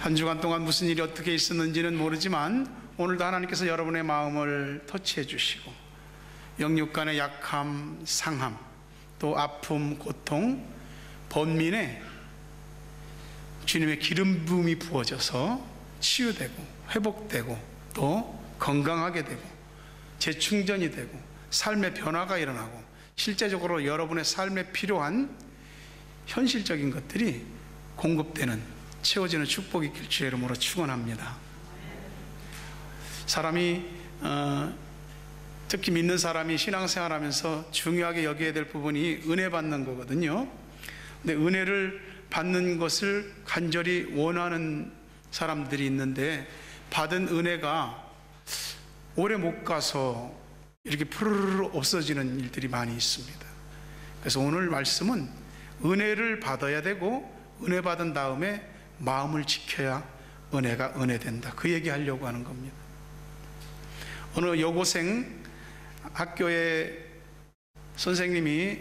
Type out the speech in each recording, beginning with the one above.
한 주간 동안 무슨 일이 어떻게 있었는지는 모르지만 오늘도 하나님께서 여러분의 마음을 터치해 주시고 영육 간의 약함, 상함, 또 아픔, 고통, 번민에 주님의 기름 부음이 부어져서 치유되고 회복되고 또 건강하게 되고 재충전이 되고 삶의 변화가 일어나고 실제적으로 여러분의 삶에 필요한 현실적인 것들이 공급되는, 채워지는 축복이 있길 주의 이름으로 축원합니다. 사람이 특히 믿는 사람이 신앙생활하면서 중요하게 여겨야 될 부분이 은혜 받는 거거든요. 근데 은혜를 받는 것을 간절히 원하는 사람들이 있는데 받은 은혜가 오래 못 가서 이렇게 푸르르 없어지는 일들이 많이 있습니다. 그래서 오늘 말씀은 은혜를 받아야 되고 은혜 받은 다음에 마음을 지켜야 은혜가 은혜된다, 그 얘기 하려고 하는 겁니다. 어느 여고생 학교에 선생님이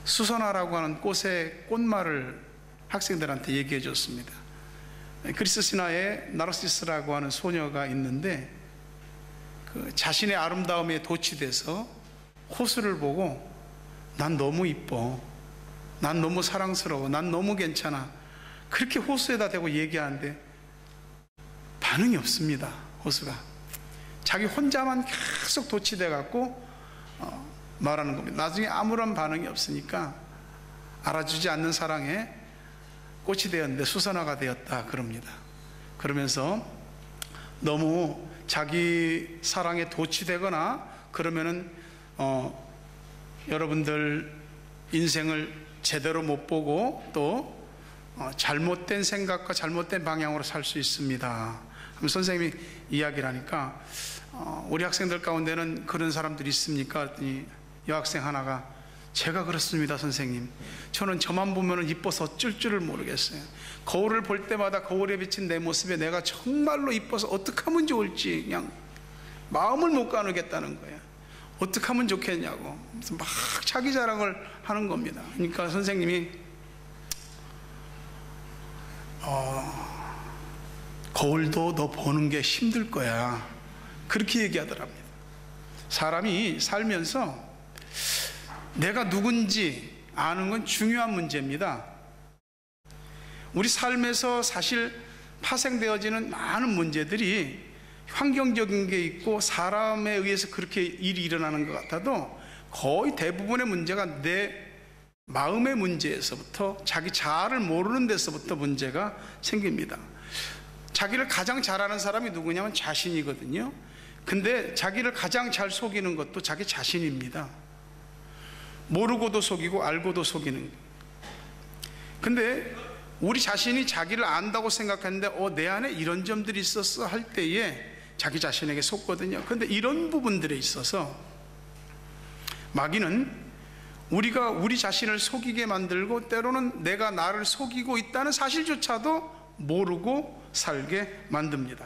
수선화라고 하는 꽃의 꽃말을 학생들한테 얘기해 줬습니다. 그리스 신화에 나르시스라고 하는 소녀가 있는데 그 자신의 아름다움에 도취돼서 호수를 보고 난 너무 이뻐, 난 너무 사랑스러워, 난 너무 괜찮아, 그렇게 호수에다 대고 얘기하는데 반응이 없습니다. 호수가 자기 혼자만 계속 도취돼 갖고 말하는 겁니다. 나중에 아무런 반응이 없으니까 알아주지 않는 사랑에 꽃이 되었는데 수선화가 되었다 그럽니다. 그러면서 너무 자기 사랑에 도취되거나 그러면은 여러분들 인생을 제대로 못 보고 또 잘못된 생각과 잘못된 방향으로 살 수 있습니다. 그럼 선생님이 이야기를 하니까 우리 학생들 가운데는 그런 사람들이 있습니까? 그랬더니 여학생 하나가 제가 그렇습니다 선생님. 저는 저만 보면 이뻐서 어쩔 줄을 모르겠어요. 거울을 볼 때마다 거울에 비친 내 모습에 내가 정말로 이뻐서 어떻게 하면 좋을지 그냥 마음을 못 가누겠다는 거예요. 어떻게 하면 좋겠냐고 막 자기 자랑을 하는 겁니다. 그러니까 선생님이 거울도 너 보는 게 힘들 거야, 그렇게 얘기하더랍니다. 사람이 살면서 내가 누군지 아는 건 중요한 문제입니다. 우리 삶에서 사실 파생되어지는 많은 문제들이 환경적인 게 있고 사람에 의해서 그렇게 일이 일어나는 것 같아도 거의 대부분의 문제가 내 마음의 문제에서부터, 자기 자아를 모르는 데서부터 문제가 생깁니다. 자기를 가장 잘 아는 사람이 누구냐면 자신이거든요. 근데 자기를 가장 잘 속이는 것도 자기 자신입니다. 모르고도 속이고 알고도 속이는. 근데 우리 자신이 자기를 안다고 생각하는데 내 안에 이런 점들이 있었어 할 때에 자기 자신에게 속거든요. 근데 이런 부분들에 있어서 마귀는 우리가 우리 자신을 속이게 만들고 때로는 내가 나를 속이고 있다는 사실조차도 모르고 살게 만듭니다.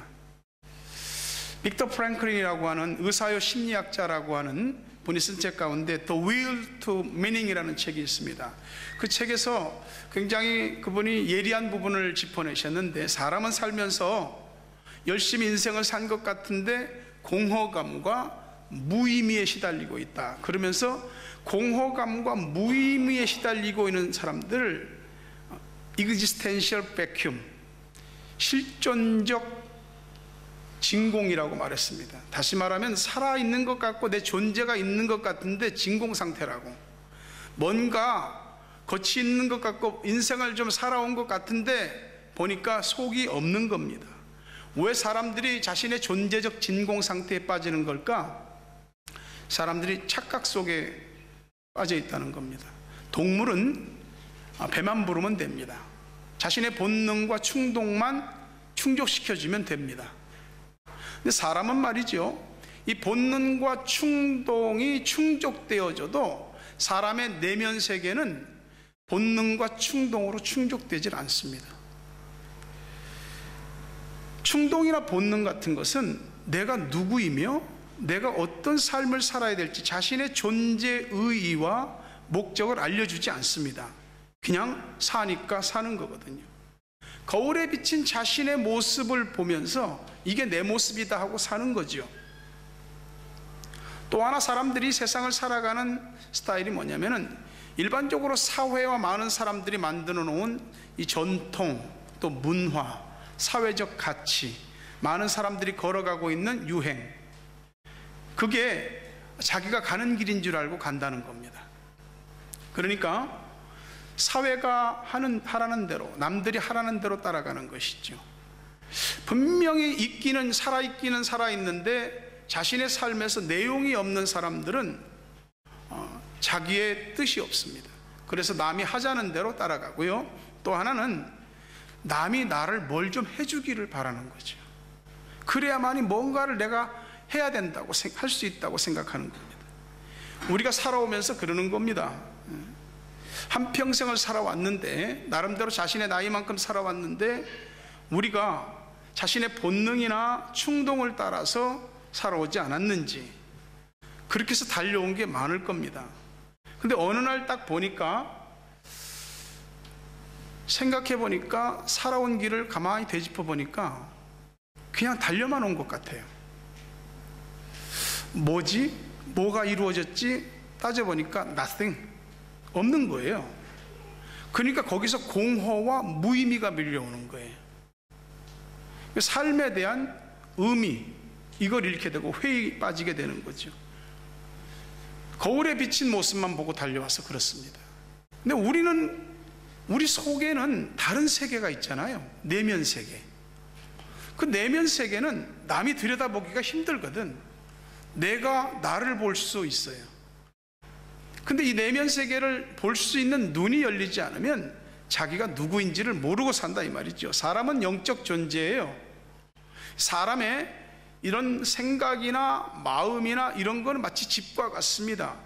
빅터 프랭클린이라고 하는 의사요 심리학자라고 하는 분이 쓴 책 가운데 The Will to Meaning이라는 책이 있습니다. 그 책에서 굉장히 그분이 예리한 부분을 짚어내셨는데, 사람은 살면서 열심히 인생을 산 것 같은데 공허감과 무의미에 시달리고 있다. 그러면서 공허감과 무의미에 시달리고 있는 사람들을 existential vacuum, 실존적 진공이라고 말했습니다. 다시 말하면 살아있는 것 같고 내 존재가 있는 것 같은데 진공 상태라고, 뭔가 겉이 있는 것 같고 인생을 좀 살아온 것 같은데 보니까 속이 없는 겁니다. 왜 사람들이 자신의 존재적 진공 상태에 빠지는 걸까? 사람들이 착각 속에 빠져 있다는 겁니다. 동물은 배만 부르면 됩니다. 자신의 본능과 충동만 충족시켜주면 됩니다. 근데 사람은 말이죠, 이 본능과 충동이 충족되어져도 사람의 내면 세계는 본능과 충동으로 충족되질 않습니다. 충동이나 본능 같은 것은 내가 누구이며 내가 어떤 삶을 살아야 될지 자신의 존재 의의와 목적을 알려주지 않습니다. 그냥 사니까 사는 거거든요. 거울에 비친 자신의 모습을 보면서 이게 내 모습이다 하고 사는 거죠. 또 하나 사람들이 세상을 살아가는 스타일이 뭐냐면은 일반적으로 사회와 많은 사람들이 만들어 놓은 이 전통, 또 문화, 사회적 가치, 많은 사람들이 걸어가고 있는 유행, 그게 자기가 가는 길인 줄 알고 간다는 겁니다. 그러니까 사회가 하라는 대로, 남들이 하라는 대로 따라가는 것이죠. 분명히 살아있기는 살아있는데 자신의 삶에서 내용이 없는 사람들은 자기의 뜻이 없습니다. 그래서 남이 하자는 대로 따라가고요. 또 하나는 남이 나를 뭘 좀 해주기를 바라는 거죠. 그래야만이 뭔가를 내가 해야 된다고 할 수 있다고 생각하는 겁니다. 우리가 살아오면서 그러는 겁니다. 한평생을 살아왔는데, 나름대로 자신의 나이만큼 살아왔는데, 우리가 자신의 본능이나 충동을 따라서 살아오지 않았는지, 그렇게 해서 달려온 게 많을 겁니다. 근데 어느 날 딱 보니까, 생각해 보니까, 살아온 길을 가만히 되짚어 보니까 그냥 달려만 온 것 같아요. 뭐지? 뭐가 이루어졌지? 따져보니까 nothing, 없는 거예요. 그러니까 거기서 공허와 무의미가 밀려오는 거예요. 삶에 대한 의미, 이걸 잃게 되고 회의에 빠지게 되는 거죠. 거울에 비친 모습만 보고 달려와서 그렇습니다. 근데 우리 속에는 다른 세계가 있잖아요. 내면 세계. 그 내면 세계는 남이 들여다보기가 힘들거든. 내가 나를 볼 수 있어요. 근데 이 내면 세계를 볼 수 있는 눈이 열리지 않으면 자기가 누구인지를 모르고 산다, 이 말이죠. 사람은 영적 존재예요. 사람의 이런 생각이나 마음이나 이런 거는 마치 집과 같습니다.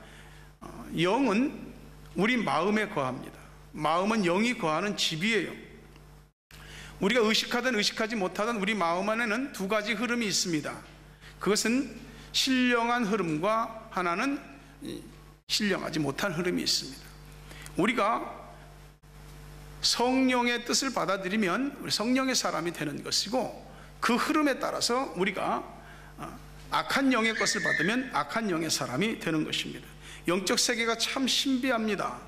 영은 우리 마음에 거합니다. 마음은 영이 거하는 집이에요. 우리가 의식하든 의식하지 못하든 우리 마음 안에는 두 가지 흐름이 있습니다. 그것은 신령한 흐름과 하나는 신령하지 못한 흐름이 있습니다. 우리가 성령의 뜻을 받아들이면 우리 성령의 사람이 되는 것이고, 그 흐름에 따라서 우리가 악한 영의 것을 받으면 악한 영의 사람이 되는 것입니다. 영적 세계가 참 신비합니다.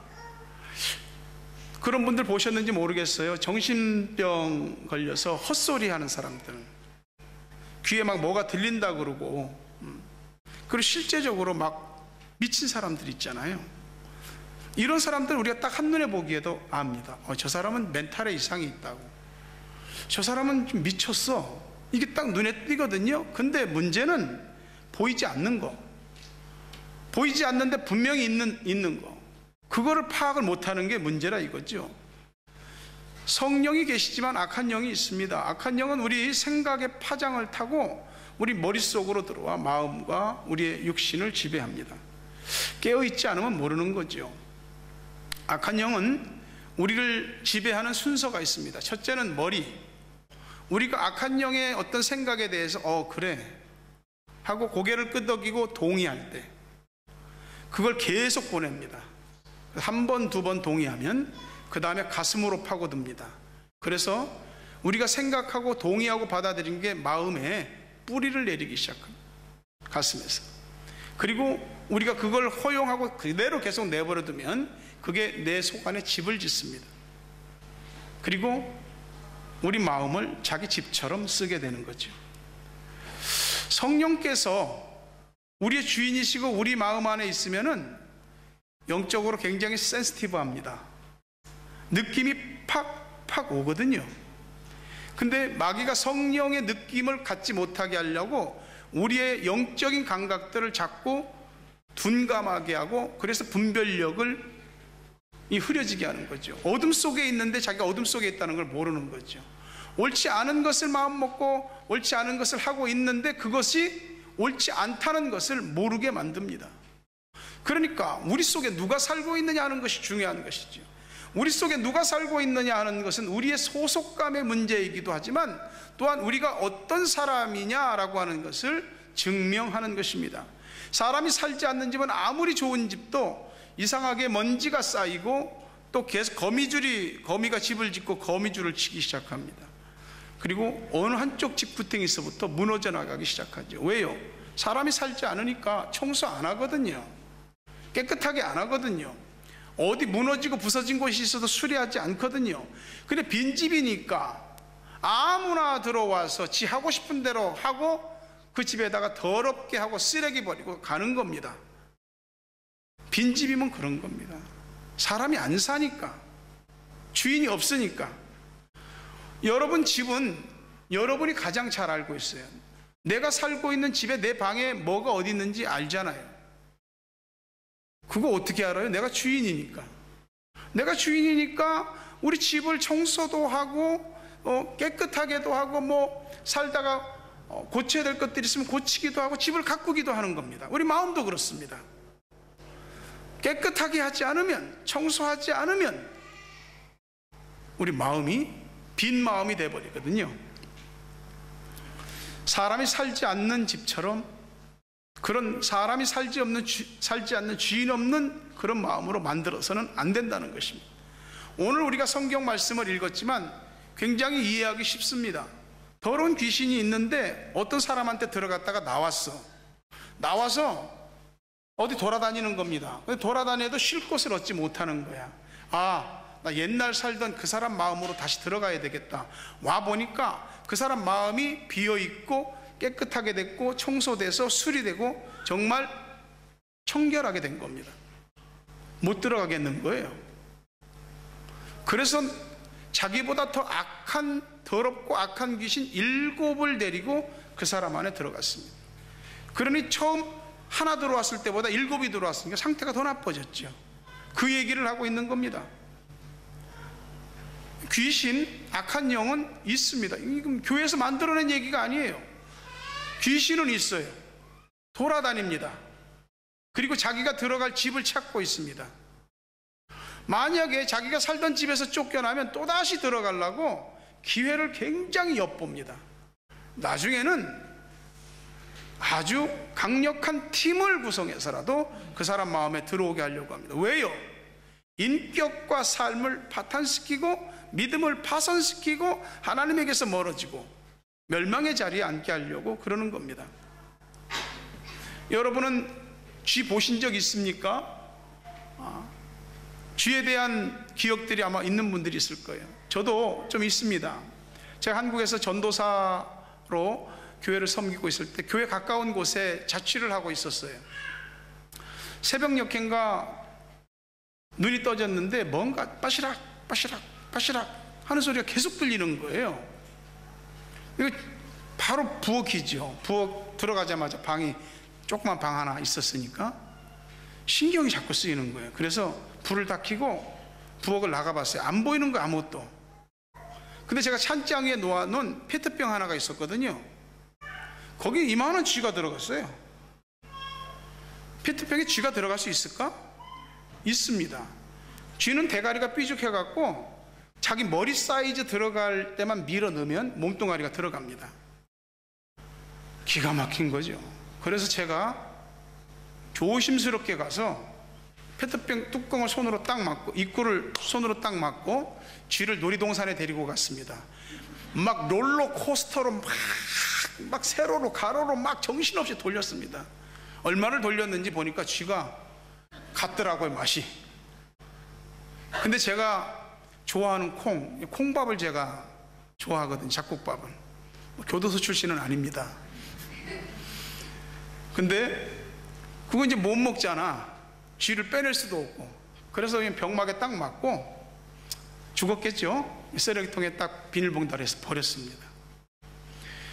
그런 분들 보셨는지 모르겠어요. 정신병 걸려서 헛소리 하는 사람들, 귀에 막 뭐가 들린다 그러고, 그리고 실제적으로 막 미친 사람들 있잖아요. 이런 사람들 우리가 딱 한눈에 보기에도 압니다. 저 사람은 멘탈에 이상이 있다고, 저 사람은 좀 미쳤어, 이게 딱 눈에 띄거든요. 근데 문제는 보이지 않는 거, 보이지 않는데 분명히 있는 거, 그거를 파악을 못하는 게 문제라 이거죠. 성령이 계시지만 악한 영이 있습니다. 악한 영은 우리 생각의 파장을 타고 우리 머릿속으로 들어와 마음과 우리의 육신을 지배합니다. 깨어있지 않으면 모르는 거죠. 악한 영은 우리를 지배하는 순서가 있습니다. 첫째는 머리. 우리가 악한 영의 어떤 생각에 대해서 그래 하고 고개를 끄덕이고 동의할 때 그걸 계속 보냅니다. 한 번, 두 번 동의하면 그 다음에 가슴으로 파고듭니다. 그래서 우리가 생각하고 동의하고 받아들인 게 마음에 뿌리를 내리기 시작합니다. 가슴에서. 그리고 우리가 그걸 허용하고 그대로 계속 내버려 두면 그게 내 속 안에 집을 짓습니다. 그리고 우리 마음을 자기 집처럼 쓰게 되는 거죠. 성령께서 우리의 주인이시고 우리 마음 안에 있으면은 영적으로 굉장히 센시티브합니다. 느낌이 팍팍 오거든요. 근데 마귀가 성령의 느낌을 갖지 못하게 하려고 우리의 영적인 감각들을 자꾸 둔감하게 하고, 그래서 분별력을 흐려지게 하는 거죠. 어둠 속에 있는데 자기가 어둠 속에 있다는 걸 모르는 거죠. 옳지 않은 것을 마음 먹고 옳지 않은 것을 하고 있는데 그것이 옳지 않다는 것을 모르게 만듭니다. 그러니까 우리 속에 누가 살고 있느냐 하는 것이 중요한 것이죠. 우리 속에 누가 살고 있느냐 하는 것은 우리의 소속감의 문제이기도 하지만 또한 우리가 어떤 사람이냐라고 하는 것을 증명하는 것입니다. 사람이 살지 않는 집은 아무리 좋은 집도 이상하게 먼지가 쌓이고 또 계속 거미가 집을 짓고 거미줄을 치기 시작합니다. 그리고 어느 한쪽 집 구덩이에서부터 무너져 나가기 시작하죠. 왜요? 사람이 살지 않으니까 청소 안 하거든요. 깨끗하게 안 하거든요. 어디 무너지고 부서진 곳이 있어도 수리하지 않거든요. 근데 빈집이니까 아무나 들어와서 지 하고 싶은 대로 하고 그 집에다가 더럽게 하고 쓰레기 버리고 가는 겁니다. 빈집이면 그런 겁니다. 사람이 안 사니까, 주인이 없으니까. 여러분 집은 여러분이 가장 잘 알고 있어요. 내가 살고 있는 집에 내 방에 뭐가 어디 있는지 알잖아요. 그거 어떻게 알아요? 내가 주인이니까. 내가 주인이니까 우리 집을 청소도 하고 깨끗하게도 하고 뭐 살다가 고쳐야 될 것들이 있으면 고치기도 하고 집을 가꾸기도 하는 겁니다. 우리 마음도 그렇습니다. 깨끗하게 하지 않으면, 청소하지 않으면 우리 마음이 빈 마음이 되어버리거든요. 사람이 살지 않는 집처럼, 그런 사람이 살지 않는 주인 없는 그런 마음으로 만들어서는 안 된다는 것입니다. 오늘 우리가 성경 말씀을 읽었지만 굉장히 이해하기 쉽습니다. 더러운 귀신이 있는데 어떤 사람한테 들어갔다가 나와서 어디 돌아다니는 겁니다. 돌아다녀도 쉴 곳을 얻지 못하는 거야. 나 옛날 살던 그 사람 마음으로 다시 들어가야 되겠다. 와보니까 그 사람 마음이 비어있고 깨끗하게 됐고 청소돼서 수리되고 정말 청결하게 된 겁니다. 못 들어가겠는 거예요. 그래서 자기보다 더 더럽고 악한 귀신 7을 데리고 그 사람 안에 들어갔습니다. 그러니 처음 하나 들어왔을 때보다 7이 들어왔으니까 상태가 더 나빠졌죠. 그 얘기를 하고 있는 겁니다. 귀신, 악한 영은 있습니다. 이건 교회에서 만들어낸 얘기가 아니에요. 귀신은 있어요. 돌아다닙니다. 그리고 자기가 들어갈 집을 찾고 있습니다. 만약에 자기가 살던 집에서 쫓겨나면 또다시 들어가려고 기회를 굉장히 엿봅니다. 나중에는 아주 강력한 팀을 구성해서라도 그 사람 마음에 들어오게 하려고 합니다. 왜요? 인격과 삶을 파탄시키고 믿음을 파손시키고 하나님에게서 멀어지고 멸망의 자리에 앉게 하려고 그러는 겁니다. 여러분은 쥐 보신 적 있습니까? 쥐에 대한 기억들이 아마 있는 분들이 있을 거예요. 저도 좀 있습니다. 제가 한국에서 전도사로 교회를 섬기고 있을 때 교회 가까운 곳에 자취를 하고 있었어요. 새벽녘인가 눈이 떠졌는데 뭔가 빠시락 하는 소리가 계속 들리는 거예요. 이거 바로 부엌이죠. 부엌 들어가자마자 방이 조그만 방 하나 있었으니까 신경이 자꾸 쓰이는 거예요. 그래서 불을 다 켜고 부엌을 나가봤어요. 안 보이는 거 아무것도. 근데 제가 찬장 위에 놓아놓은 페트병 하나가 있었거든요. 거기에 이만한 쥐가 들어갔어요. 페트병에 쥐가 들어갈 수 있을까? 있습니다. 쥐는 대가리가 삐죽해갖고 자기 머리 사이즈 들어갈 때만 밀어 넣으면 몸뚱아리가 들어갑니다. 기가 막힌 거죠. 그래서 제가 조심스럽게 가서 페트병 뚜껑을 손으로 딱 막고 입구를 손으로 딱 막고 쥐를 놀이동산에 데리고 갔습니다. 막 롤러코스터로 막 세로로 가로로 막 정신없이 돌렸습니다. 얼마를 돌렸는지 보니까 쥐가 갔더라고요, 맛이. 근데 제가 좋아하는 콩밥을 제가 좋아하거든요. 잡곡밥을. 교도소 출신은 아닙니다. 근데 그거 이제 못 먹잖아. 쥐를 빼낼 수도 없고. 그래서 그냥 병막에 딱 맞고 죽었겠죠. 쓰레기통에 딱 비닐봉다리에 해서 버렸습니다.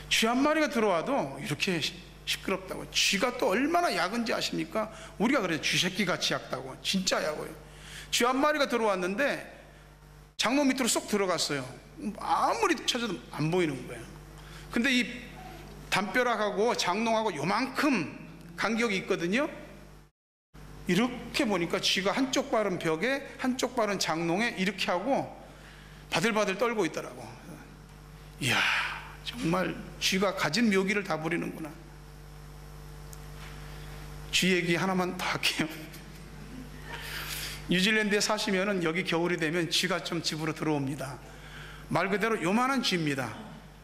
쥐 한 마리가 들어와도 이렇게 시끄럽다고. 쥐가 또 얼마나 약은지 아십니까? 우리가 그래요. 쥐새끼 같이 약다고. 진짜 약어요. 쥐 한 마리가 들어왔는데 장롱 밑으로 쏙 들어갔어요. 아무리 찾아도 안 보이는 거예요. 근데 이 담벼락하고 장롱하고 요만큼 간격이 있거든요. 이렇게 보니까 쥐가 한쪽 발은 벽에 한쪽 발은 장롱에 이렇게 하고 바들바들 떨고 있더라고. 이야, 정말 쥐가 가진 묘기를 다 부리는구나. 쥐 얘기 하나만 더 할게요. 뉴질랜드에 사시면은 여기 겨울이 되면 쥐가 좀 집으로 들어옵니다. 말 그대로 요만한 쥐입니다.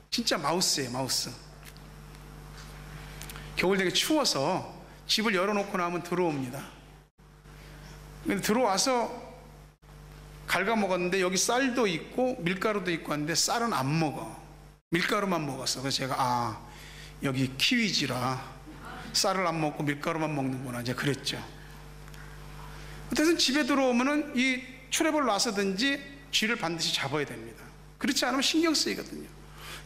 진짜 마우스예요, 마우스. 겨울 되게 추워서 집을 열어놓고 나면 들어옵니다. 근데 들어와서 갉아먹었는데 여기 쌀도 있고 밀가루도 있고 하는데 쌀은 안 먹어. 밀가루만 먹었어. 그래서 제가 여기 키위지라 쌀을 안 먹고 밀가루만 먹는구나 이제 그랬죠. 어쨌든 집에 들어오면은 이 트랩을 놔서든지 쥐를 반드시 잡아야 됩니다. 그렇지 않으면 신경 쓰이거든요.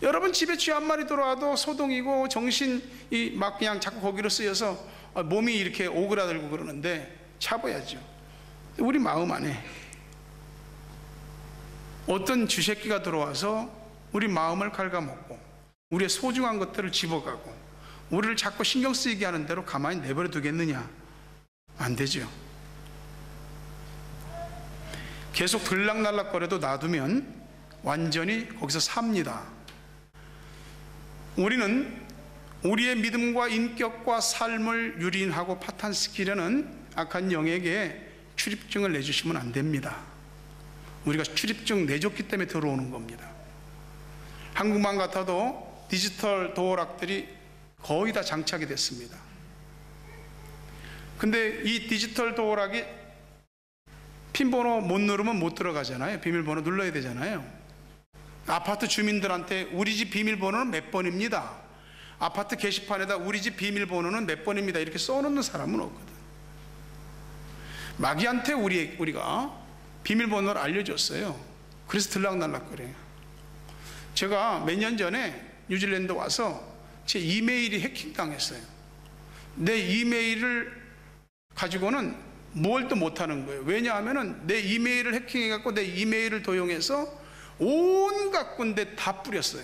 여러분 집에 쥐 한 마리 들어와도 소동이고 정신이 막 그냥 자꾸 거기로 쓰여서 몸이 이렇게 오그라들고 그러는데 잡아야죠. 우리 마음 안에 어떤 쥐새끼가 들어와서 우리 마음을 갉아먹고 우리의 소중한 것들을 집어가고 우리를 자꾸 신경 쓰이게 하는 대로 가만히 내버려 두겠느냐? 안 되죠. 계속 들락날락거려도 놔두면 완전히 거기서 삽니다. 우리는 우리의 믿음과 인격과 삶을 유린하고 파탄시키려는 악한 영에게 출입증을 내주시면 안 됩니다. 우리가 출입증 내줬기 때문에 들어오는 겁니다. 한국만 같아도 디지털 도어락들이 거의 다 장착이 됐습니다. 근데 이 디지털 도어락이 핀번호 못 누르면 못 들어가잖아요. 비밀번호 눌러야 되잖아요. 아파트 주민들한테 우리 집 비밀번호는 몇 번입니다. 아파트 게시판에다 우리 집 비밀번호는 몇 번입니다. 이렇게 써놓는 사람은 없거든. 마귀한테 우리가 비밀번호를 알려줬어요. 그래서 들락날락거려요. 제가 몇 년 전에 뉴질랜드 와서 제 이메일이 해킹당했어요. 내 이메일을 가지고는 뭘 또 못하는 거예요. 왜냐하면 내 이메일을 해킹해갖고 내 이메일을 도용해서 온갖 군데 다 뿌렸어요.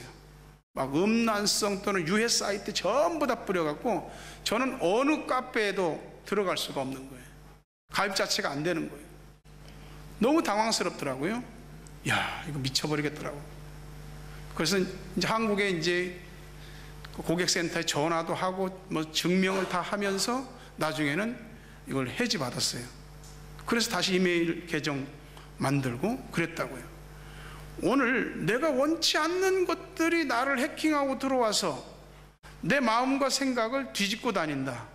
막 음란성 또는 유해 사이트 전부 다 뿌려갖고 저는 어느 카페에도 들어갈 수가 없는 거예요. 가입 자체가 안 되는 거예요. 너무 당황스럽더라고요. 야, 이거 미쳐버리겠더라고. 그래서 이제 한국에 이제 고객센터에 전화도 하고 뭐 증명을 다 하면서 나중에는 이걸 해지받았어요. 그래서 다시 이메일 계정 만들고 그랬다고요. 오늘 내가 원치 않는 것들이 나를 해킹하고 들어와서 내 마음과 생각을 뒤집고 다닌다.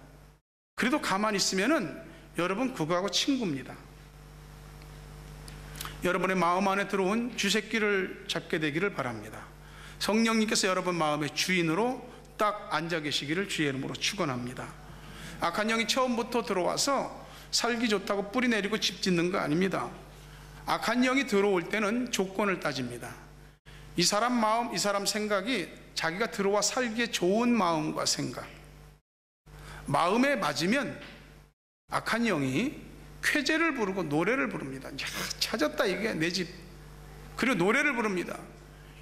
그래도 가만히 있으면은 여러분 그거하고 친구입니다. 여러분의 마음 안에 들어온 쥐새끼를 잡게 되기를 바랍니다. 성령님께서 여러분 마음의 주인으로 딱 앉아 계시기를 주의 이름으로 축원합니다. 악한 영이 처음부터 들어와서 살기 좋다고 뿌리 내리고 집 짓는 거 아닙니다. 악한 영이 들어올 때는 조건을 따집니다. 이 사람 마음, 이 사람 생각이 자기가 들어와 살기에 좋은 마음과 생각, 마음에 맞으면 악한 영이 쾌제를 부르고 노래를 부릅니다. 야, 찾았다, 이게 내 집. 그리고 노래를 부릅니다.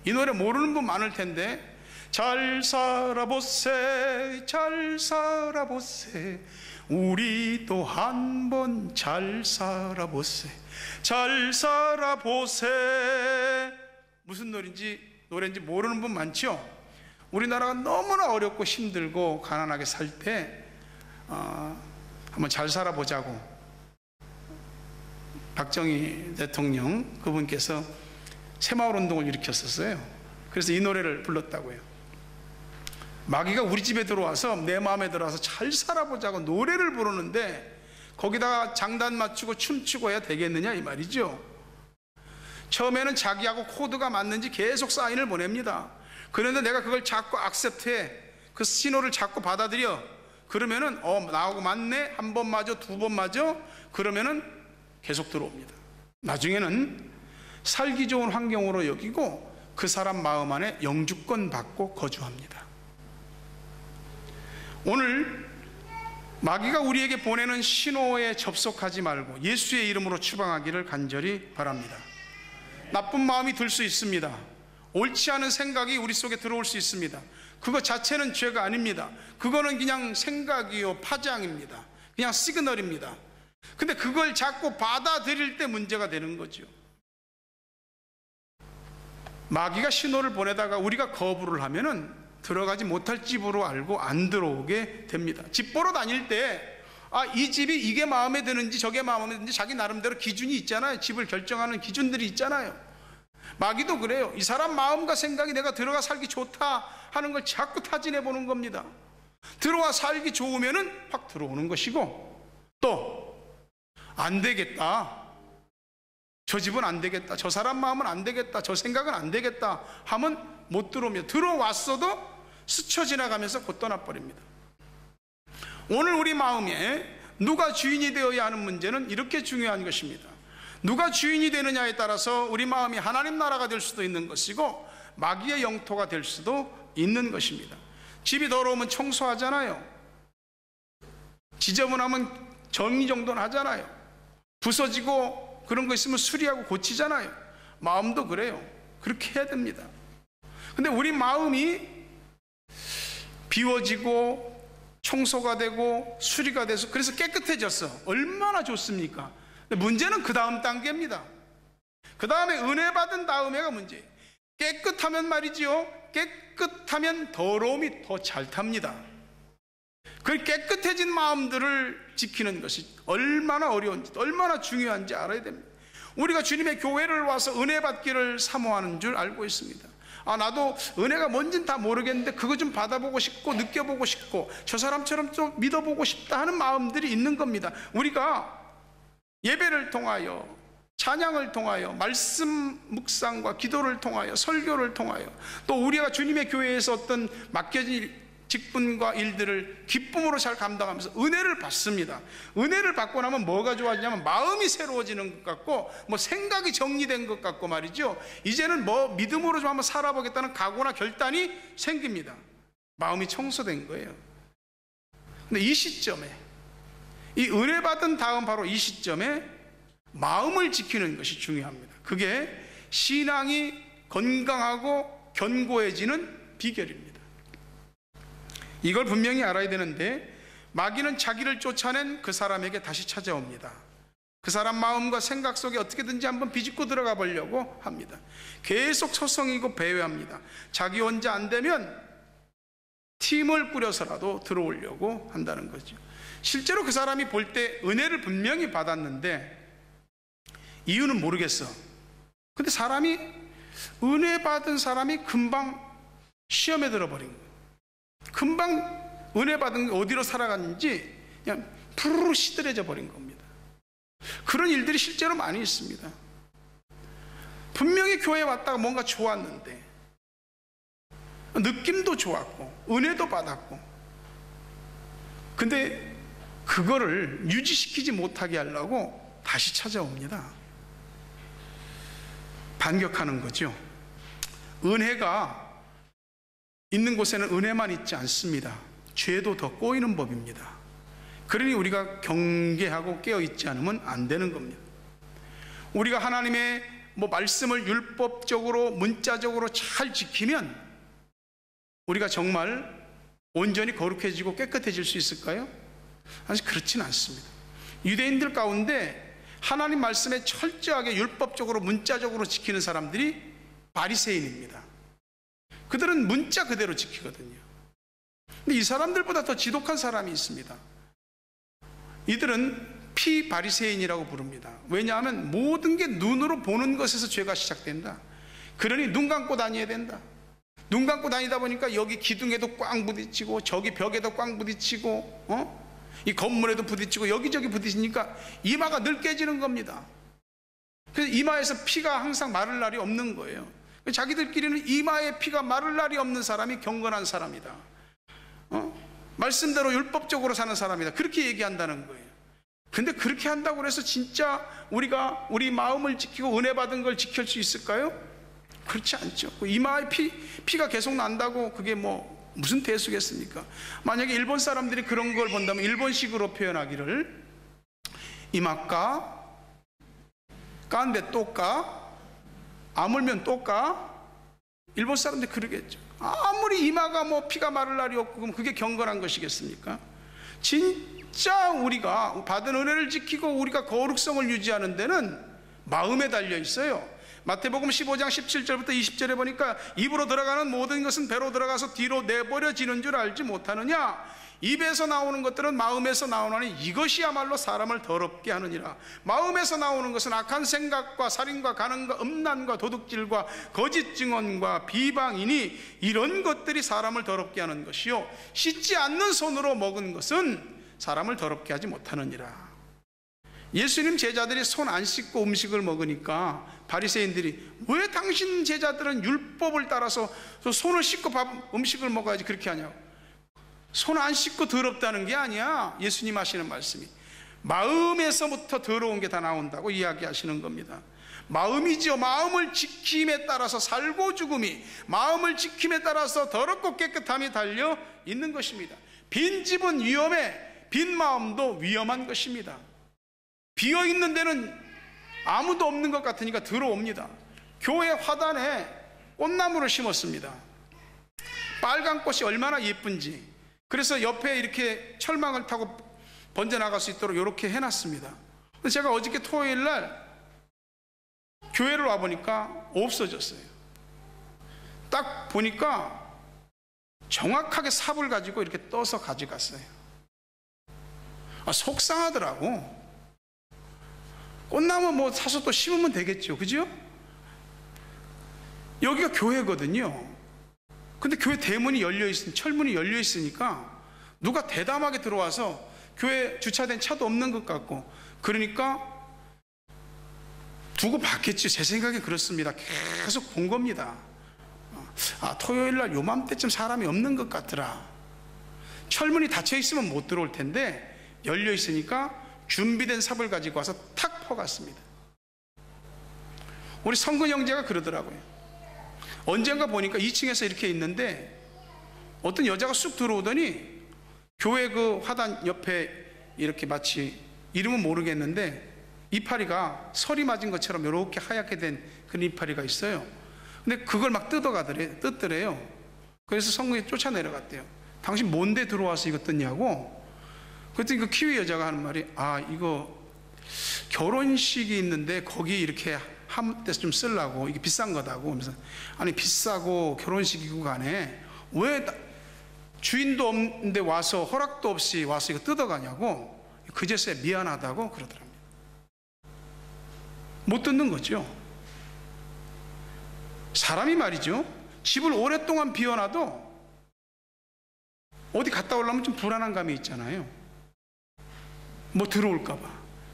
이 노래 모르는 분 많을 텐데, 잘 살아보세, 잘 살아보세, 우리도 한번 잘 살아보세, 잘 살아보세. 무슨 노래인지 모르는 분 많죠? 우리나라가 너무나 어렵고 힘들고 가난하게 살 때 한번 잘 살아보자고 박정희 대통령 그분께서 새마을운동을 일으켰었어요. 그래서 이 노래를 불렀다고요. 마귀가 우리 집에 들어와서 내 마음에 들어와서 잘 살아보자고 노래를 부르는데 거기다가 장단 맞추고 춤추고 해야 되겠느냐 이 말이죠. 처음에는 자기하고 코드가 맞는지 계속 사인을 보냅니다. 그런데 내가 그걸 자꾸 액셉트해, 그 신호를 자꾸 받아들여. 그러면은 나하고 맞네, 한 번 맞아, 두 번 맞아, 그러면은 계속 들어옵니다. 나중에는 살기 좋은 환경으로 여기고 그 사람 마음 안에 영주권 받고 거주합니다. 오늘 마귀가 우리에게 보내는 신호에 접속하지 말고 예수의 이름으로 추방하기를 간절히 바랍니다. 나쁜 마음이 들 수 있습니다. 옳지 않은 생각이 우리 속에 들어올 수 있습니다. 그거 자체는 죄가 아닙니다. 그거는 그냥 생각이요, 파장입니다. 그냥 시그널입니다. 근데 그걸 자꾸 받아들일 때 문제가 되는 거죠. 마귀가 신호를 보내다가 우리가 거부를 하면은 들어가지 못할 집으로 알고 안 들어오게 됩니다. 집 보러 다닐 때 이 집이 이게 마음에 드는지 저게 마음에 드는지 자기 나름대로 기준이 있잖아요. 집을 결정하는 기준들이 있잖아요. 마귀도 그래요. 이 사람 마음과 생각이 내가 들어가 살기 좋다 하는 걸 자꾸 타진해 보는 겁니다. 들어와 살기 좋으면은 확 들어오는 것이고, 또 안 되겠다, 저 집은 안 되겠다, 저 사람 마음은 안 되겠다, 저 생각은 안 되겠다 하면 못 들어오며, 들어왔어도 스쳐 지나가면서 곧 떠나버립니다. 오늘 우리 마음에 누가 주인이 되어야 하는 문제는 이렇게 중요한 것입니다. 누가 주인이 되느냐에 따라서 우리 마음이 하나님 나라가 될 수도 있는 것이고 마귀의 영토가 될 수도 있는 것입니다. 집이 더러우면 청소하잖아요. 지저분하면 정리정돈 하잖아요. 부서지고 그런 거 있으면 수리하고 고치잖아요. 마음도 그래요. 그렇게 해야 됩니다. 근데 우리 마음이 비워지고 청소가 되고 수리가 돼서 그래서 깨끗해졌어. 얼마나 좋습니까? 근데 문제는 그 다음 단계입니다. 그 다음에 은혜 받은 다음에가 문제예요. 깨끗하면 말이지요, 깨끗하면 더러움이 더 잘 탑니다. 그 깨끗해진 마음들을 지키는 것이 얼마나 어려운지, 얼마나 중요한지 알아야 됩니다. 우리가 주님의 교회를 와서 은혜 받기를 사모하는 줄 알고 있습니다. 나도 은혜가 뭔지는 다 모르겠는데 그거 좀 받아보고 싶고 느껴보고 싶고 저 사람처럼 좀 믿어보고 싶다 하는 마음들이 있는 겁니다. 우리가 예배를 통하여, 찬양을 통하여, 말씀 묵상과 기도를 통하여, 설교를 통하여, 또 우리가 주님의 교회에서 어떤 맡겨진 직분과 일들을 기쁨으로 잘 감당하면서 은혜를 받습니다. 은혜를 받고 나면 뭐가 좋아지냐면 마음이 새로워지는 것 같고 생각이 정리된 것 같고 말이죠. 이제는 믿음으로 좀 한번 살아보겠다는 각오나 결단이 생깁니다. 마음이 청소된 거예요. 근데 이 시점에, 이 은혜 받은 다음 바로 이 시점에 마음을 지키는 것이 중요합니다. 그게 신앙이 건강하고 견고해지는 비결입니다. 이걸 분명히 알아야 되는데, 마귀는 자기를 쫓아낸 그 사람에게 다시 찾아옵니다. 그 사람 마음과 생각 속에 어떻게든지 한번 비집고 들어가 보려고 합니다. 계속 서성이고 배회합니다. 자기 혼자 안 되면 팀을 꾸려서라도 들어오려고 한다는 거죠. 실제로 그 사람이 볼 때 은혜를 분명히 받았는데 이유는 모르겠어. 근데 사람이, 은혜 받은 사람이 금방 시험에 들어버린 거예요. 금방 은혜 받은 게 어디로 살아갔는지 그냥 푸르르 시들해져 버린 겁니다. 그런 일들이 실제로 많이 있습니다. 분명히 교회에 왔다가 뭔가 좋았는데, 느낌도 좋았고 은혜도 받았고, 근데 그거를 유지시키지 못하게 하려고 다시 찾아옵니다. 반격하는 거죠. 은혜가 있는 곳에는 은혜만 있지 않습니다. 죄도 더 꼬이는 법입니다. 그러니 우리가 경계하고 깨어있지 않으면 안 되는 겁니다. 우리가 하나님의 말씀을 율법적으로 문자적으로 잘 지키면 우리가 정말 온전히 거룩해지고 깨끗해질 수 있을까요? 사실 그렇지는 않습니다. 유대인들 가운데 하나님 말씀에 철저하게 율법적으로 문자적으로 지키는 사람들이 바리새인입니다. 그들은 문자 그대로 지키거든요. 근데 이 사람들보다 더 지독한 사람이 있습니다. 이들은 피바리새인이라고 부릅니다. 왜냐하면 모든 게 눈으로 보는 것에서 죄가 시작된다. 그러니 눈 감고 다녀야 된다. 눈 감고 다니다 보니까 여기 기둥에도 꽝 부딪히고 저기 벽에도 꽝 부딪히고 이 건물에도 부딪히고 여기저기 부딪히니까 이마가 늘 깨지는 겁니다. 그래서 이마에서 피가 항상 마를 날이 없는 거예요. 자기들끼리는 이마에 피가 마를 날이 없는 사람이 경건한 사람이다. 말씀대로 율법적으로 사는 사람이다. 그렇게 얘기한다는 거예요. 근데 그렇게 한다고 해서 진짜 우리가 우리 마음을 지키고 은혜 받은 걸 지킬 수 있을까요? 그렇지 않죠. 이마에 피가 계속 난다고 그게 무슨 대수겠습니까? 만약에 일본 사람들이 그런 걸 본다면 일본식으로 표현하기를 이마까 깐데 또까 아물면 또까, 일본 사람들이 그러겠죠. 아무리 이마가 피가 마를 날이 없고 그럼 그게 경건한 것이겠습니까? 진짜 우리가 받은 은혜를 지키고 우리가 거룩성을 유지하는 데는 마음에 달려 있어요. 마태복음 15장 17절부터 20절에 보니까 입으로 들어가는 모든 것은 배로 들어가서 뒤로 내버려지는 줄 알지 못하느냐. 입에서 나오는 것들은 마음에서 나오나니 이것이야말로 사람을 더럽게 하느니라. 마음에서 나오는 것은 악한 생각과 살인과 간음과 음란과 도둑질과 거짓 증언과 비방이니 이런 것들이 사람을 더럽게 하는 것이요 씻지 않는 손으로 먹은 것은 사람을 더럽게 하지 못하느니라. 예수님 제자들이 손 안 씻고 음식을 먹으니까 바리새인들이 왜 당신 제자들은 율법을 따라서 손을 씻고 음식을 먹어야지 그렇게 하냐고. 손 안 씻고 더럽다는 게 아니야. 예수님 하시는 말씀이 마음에서부터 더러운 게 다 나온다고 이야기하시는 겁니다. 마음이죠. 마음을 지킴에 따라서 살고 죽음이, 마음을 지킴에 따라서 더럽고 깨끗함이 달려 있는 것입니다. 빈 집은 위험해, 빈 마음도 위험한 것입니다. 비어있는 데는 아무도 없는 것 같으니까 들어옵니다. 교회 화단에 꽃나무를 심었습니다. 빨간 꽃이 얼마나 예쁜지. 그래서 옆에 이렇게 철망을 타고 번져나갈 수 있도록 이렇게 해놨습니다. 제가 어저께 토요일 날 교회를 와보니까 없어졌어요. 딱 보니까 정확하게 삽을 가지고 이렇게 떠서 가져갔어요. 속상하더라고. 꽃나무 뭐 사서 또 심으면 되겠죠, 그죠? 여기가 교회거든요. 근데 교회 대문이 열려있으니, 철문이 열려있으니까 누가 대담하게 들어와서 교회 주차된 차도 없는 것 같고, 그러니까 두고 봤겠지. 제 생각에 그렇습니다. 계속 본 겁니다. 토요일날 요맘때쯤 사람이 없는 것 같더라. 철문이 닫혀있으면 못 들어올 텐데 열려있으니까 준비된 삽을 가지고 와서 탁 퍼갔습니다. 우리 성근 형제가 그러더라고요. 언젠가 보니까 2층에서 이렇게 있는데 어떤 여자가 쑥 들어오더니 교회 그 화단 옆에 이렇게 마치 이름은 모르겠는데 이파리가 설이 맞은 것처럼 이렇게 하얗게 된 그런 이파리가 있어요. 근데 그걸 막 뜯더래요. 그래서 성근이 쫓아 내려갔대요. 당신 뭔데 들어와서 이거 뜯냐고. 그랬더니 그 키위 여자가 하는 말이 이거 결혼식이 있는데 거기 이렇게 한 데서 좀 쓰려고, 이게 비싼 거다고. 그러면서 아니 비싸고 결혼식이고 간에 왜 주인도 없는데 와서 허락도 없이 와서 이거 뜯어가냐고. 그제서야 미안하다고 그러더랍니다. 못 뜯는 거죠. 사람이 말이죠, 집을 오랫동안 비워놔도 어디 갔다 오려면 좀 불안한 감이 있잖아요. 뭐 들어올까봐.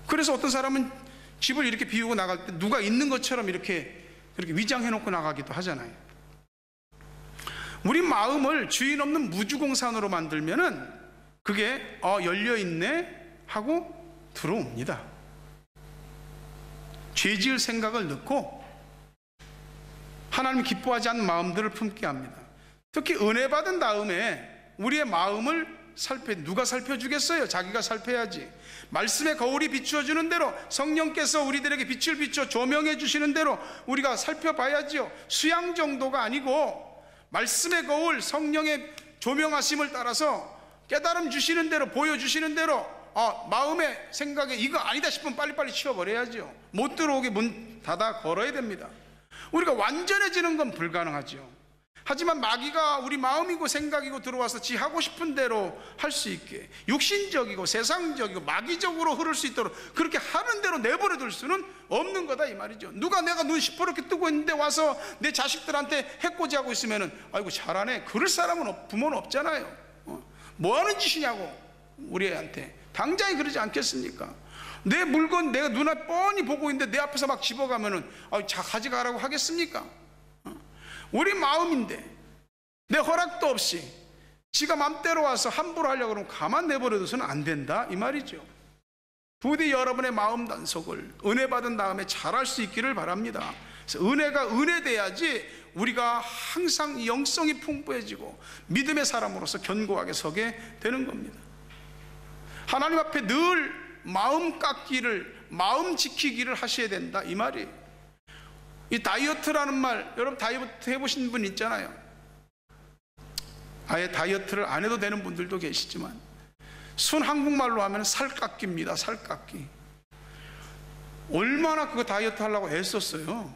그래서 어떤 사람은 집을 이렇게 비우고 나갈 때 누가 있는 것처럼 이렇게 위장해놓고 나가기도 하잖아요. 우리 마음을 주인 없는 무주공산으로 만들면은 그게 열려있네 하고 들어옵니다. 죄 지을 생각을 넣고 하나님 기뻐하지 않는 마음들을 품게 합니다. 특히 은혜 받은 다음에 우리의 마음을 누가 살펴주겠어요? 자기가 살펴야지. 말씀의 거울이 비추어주는 대로, 성령께서 우리들에게 빛을 비춰 조명해 주시는 대로 우리가 살펴봐야지요. 수양 정도가 아니고 말씀의 거울, 성령의 조명하심을 따라서 깨달음 주시는 대로, 보여주시는 대로 마음의 생각에 이거 아니다 싶으면 빨리빨리 치워버려야죠. 못 들어오게 문 닫아 걸어야 됩니다. 우리가 완전해지는 건 불가능하죠. 하지만 마귀가 우리 마음이고 생각이고 들어와서 지 하고 싶은 대로 할 수 있게, 육신적이고 세상적이고 마귀적으로 흐를 수 있도록 그렇게 하는 대로 내버려 둘 수는 없는 거다 이 말이죠. 누가 내가 눈 시퍼렇게 뜨고 있는데 와서 내 자식들한테 해코지하고 있으면은 아이고 잘하네 그럴 사람은 부모는 없잖아요. 뭐 하는 짓이냐고 우리 애한테 당장에 그러지 않겠습니까? 내 물건 내가 눈에 뻔히 보고 있는데 내 앞에서 막 집어가면은 자 가져가라고 하겠습니까? 우리 마음인데 내 허락도 없이 지가 맘대로 와서 함부로 하려고 그러면 가만 내버려둬서는 안 된다 이 말이죠. 부디 여러분의 마음 단속을 은혜 받은 다음에 잘할 수 있기를 바랍니다. 그래서 은혜가 은혜돼야지 우리가 항상 영성이 풍부해지고 믿음의 사람으로서 견고하게 서게 되는 겁니다. 하나님 앞에 늘 마음 깎기를, 마음 지키기를 하셔야 된다 이 말이에요. 이 다이어트라는 말, 여러분 다이어트 해보신 분 있잖아요. 아예 다이어트를 안 해도 되는 분들도 계시지만 순 한국말로 하면 살깎기입니다. 살깎기. 얼마나 그거 다이어트 하려고 애썼어요.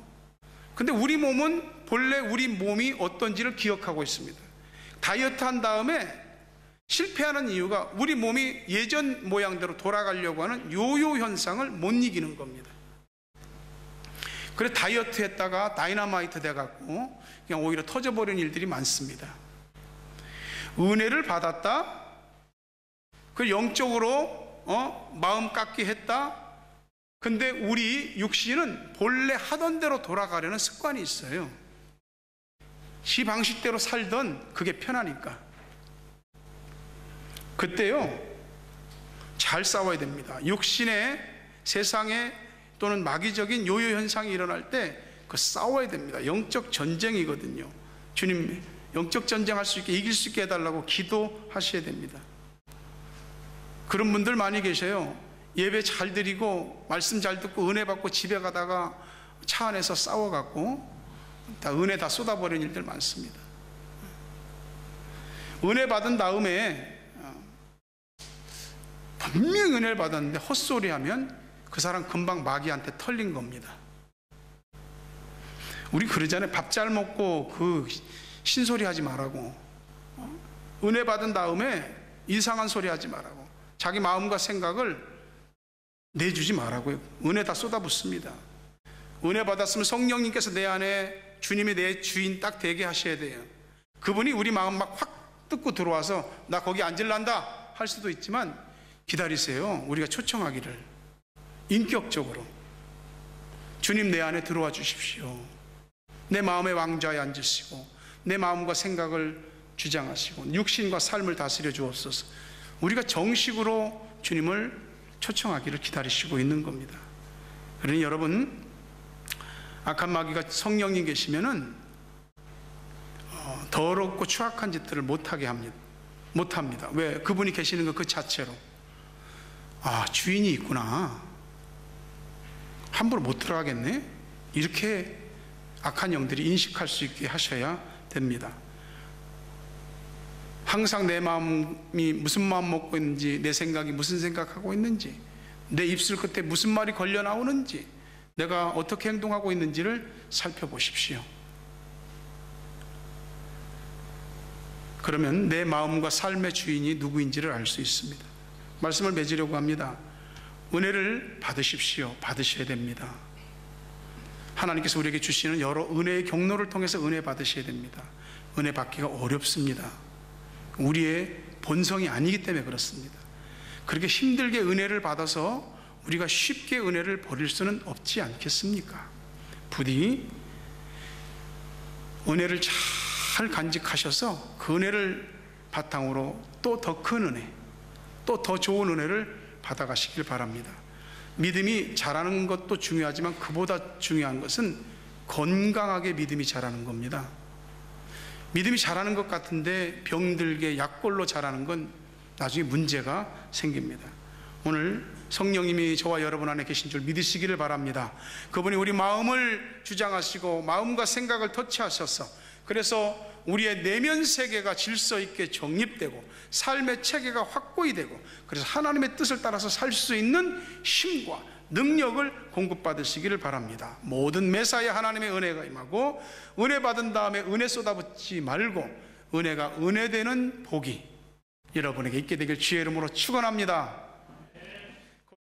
근데 우리 몸은 본래 우리 몸이 어떤지를 기억하고 있습니다. 다이어트 한 다음에 실패하는 이유가 우리 몸이 예전 모양대로 돌아가려고 하는 요요 현상을 못 이기는 겁니다. 그래 다이어트 했다가 다이너마이트 돼갖고 그냥 오히려 터져버리는 일들이 많습니다. 은혜를 받았다, 그 영적으로 마음 깎기 했다. 근데 우리 육신은 본래 하던 대로 돌아가려는 습관이 있어요. 시 방식대로 살던 그게 편하니까. 그때요 잘 싸워야 됩니다. 육신의, 세상에 또는 마귀적인 요요 현상이 일어날 때 그 싸워야 됩니다. 영적 전쟁이거든요. 주님 영적 전쟁할 수 있게, 이길 수 있게 해달라고 기도하셔야 됩니다. 그런 분들 많이 계셔요. 예배 잘 드리고 말씀 잘 듣고 은혜 받고 집에 가다가 차 안에서 싸워갖고 다 은혜 다 쏟아버리는 일들 많습니다. 은혜 받은 다음에 분명히 은혜를 받았는데 헛소리하면 그 사람 금방 마귀한테 털린 겁니다. 우리 그러잖아요. 밥 잘 먹고 그 신소리 하지 말라고. 은혜 받은 다음에 이상한 소리 하지 말라고. 자기 마음과 생각을 내주지 말라고요. 은혜 다 쏟아붓습니다. 은혜 받았으면 성령님께서 내 안에 주님이 내 주인 딱 되게 하셔야 돼요. 그분이 우리 마음 막 확 뜯고 들어와서 나 거기 앉을란다 할 수도 있지만 기다리세요. 우리가 초청하기를 인격적으로 주님 내 안에 들어와 주십시오. 내 마음의 왕좌에 앉으시고 내 마음과 생각을 주장하시고 육신과 삶을 다스려 주옵소서. 우리가 정식으로 주님을 초청하기를 기다리시고 있는 겁니다. 그러니 여러분, 악한 마귀가 성령님 계시면은 더럽고 추악한 짓들을 못하게 합니다. 못합니다. 왜? 그분이 계시는 것 그 자체로. 아, 주인이 있구나. 함부로 못 들어가겠네. 이렇게 악한 영들이 인식할 수 있게 하셔야 됩니다. 항상 내 마음이 무슨 마음 먹고 있는지, 내 생각이 무슨 생각하고 있는지, 내 입술 끝에 무슨 말이 걸려 나오는지, 내가 어떻게 행동하고 있는지를 살펴보십시오. 그러면 내 마음과 삶의 주인이 누구인지를 알 수 있습니다. 말씀을 맺으려고 합니다. 은혜를 받으십시오. 받으셔야 됩니다. 하나님께서 우리에게 주시는 여러 은혜의 경로를 통해서 은혜 받으셔야 됩니다. 은혜 받기가 어렵습니다. 우리의 본성이 아니기 때문에 그렇습니다. 그렇게 힘들게 은혜를 받아서 우리가 쉽게 은혜를 버릴 수는 없지 않겠습니까? 부디 은혜를 잘 간직하셔서 그 은혜를 바탕으로 또 더 큰 은혜, 또 더 좋은 은혜를 받아가시길 바랍니다. 믿음이 자라는 것도 중요하지만 그보다 중요한 것은 건강하게 믿음이 자라는 겁니다. 믿음이 자라는 것 같은데 병들게 약골로 자라는 건 나중에 문제가 생깁니다. 오늘 성령님이 저와 여러분 안에 계신 줄 믿으시기를 바랍니다. 그분이 우리 마음을 주장하시고 마음과 생각을 터치하셔서, 그래서 우리의 내면 세계가 질서 있게 정립되고 삶의 체계가 확고히 되고, 그래서 하나님의 뜻을 따라서 살 수 있는 힘과 능력을 공급받으시기를 바랍니다. 모든 매사에 하나님의 은혜가 임하고, 은혜 받은 다음에 은혜 쏟아붓지 말고 은혜가 은혜되는 복이 여러분에게 있게 되길 주의 이름으로 축원합니다.